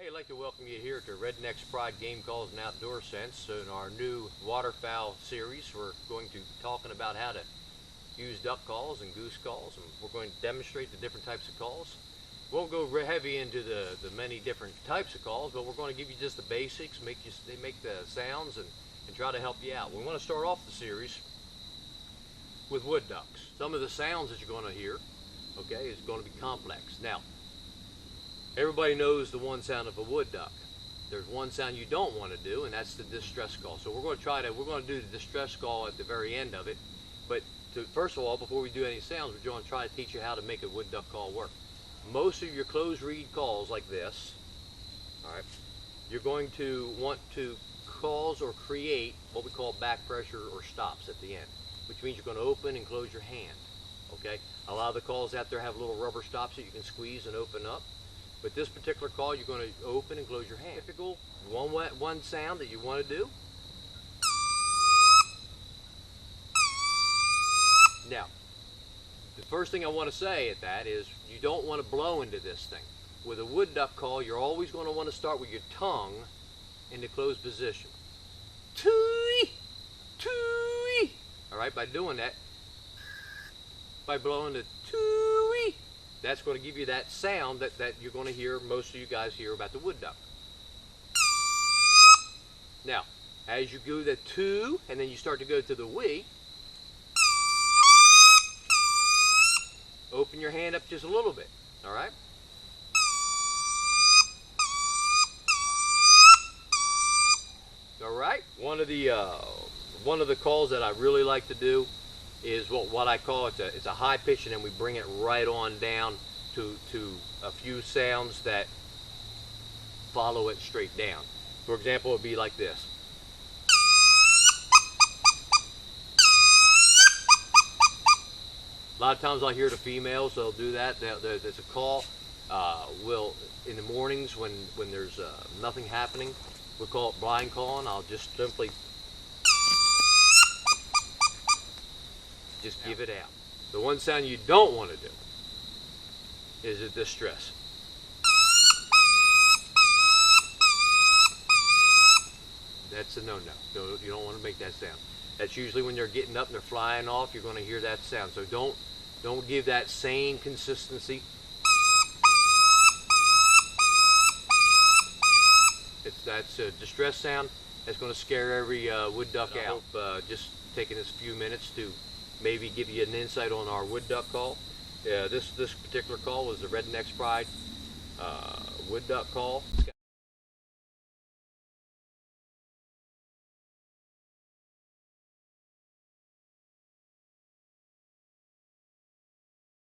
Hey, I'd like to welcome you here to Redneck's Pride Game Calls and Outdoor Sense. So in our new waterfowl series, we're going to be talking about how to use duck calls and goose calls, and we're going to demonstrate the different types of calls. We won't go heavy into the many different types of calls, but we're going to give you just the basics, they make the sounds, and try to help you out. We want to start off the series with wood ducks. Some of the sounds that you're going to hear, okay, is going to be complex. Now, everybody knows the one sound of a wood duck. There's one sound you don't want to do, and that's the distress call. So we're going to do the distress call at the very end of it. But first of all, before we do any sounds, we're going to try to teach you how to make a wood duck call work. Most of your closed reed calls like this, all right, you're going to want to cause or create what we call back pressure or stops at the end, which means you're going to open and close your hand. Okay, a lot of the calls out there have little rubber stops that you can squeeze and open up. But this particular call, you're going to open and close your hand. Typical one sound that you want to do. Now, the first thing I want to say at that is you don't want to blow into this thing. With a wood duck call, you're always going to want to start with your tongue in the closed position. Tooey, tooey. All right, by doing that, by blowing the tooey, that's going to give you that sound that you're going to hear, most of you guys hear about the wood duck. Now, as you go the two, and then you start to go to the wee, open your hand up just a little bit, all right? All right, one of the calls that I really like to do is what I call it's a high pitch, and then we bring it right on down to a few sounds that follow it straight down. For example, it would be like this. A lot of times I hear the females, they'll do that. There's a call, in the mornings when there's nothing happening, we call it blind calling. I'll just simply give it out. The one sound you don't want to do is a distress. That's a no-no. You don't want to make that sound. That's usually when they're getting up and they're flying off, you're going to hear that sound. So don't give that same consistency. That's a distress sound. That's going to scare every wood duck out. I hope just taking this few minutes to maybe give you an insight on our wood duck call. This particular call was the Redneck's Pride wood duck call.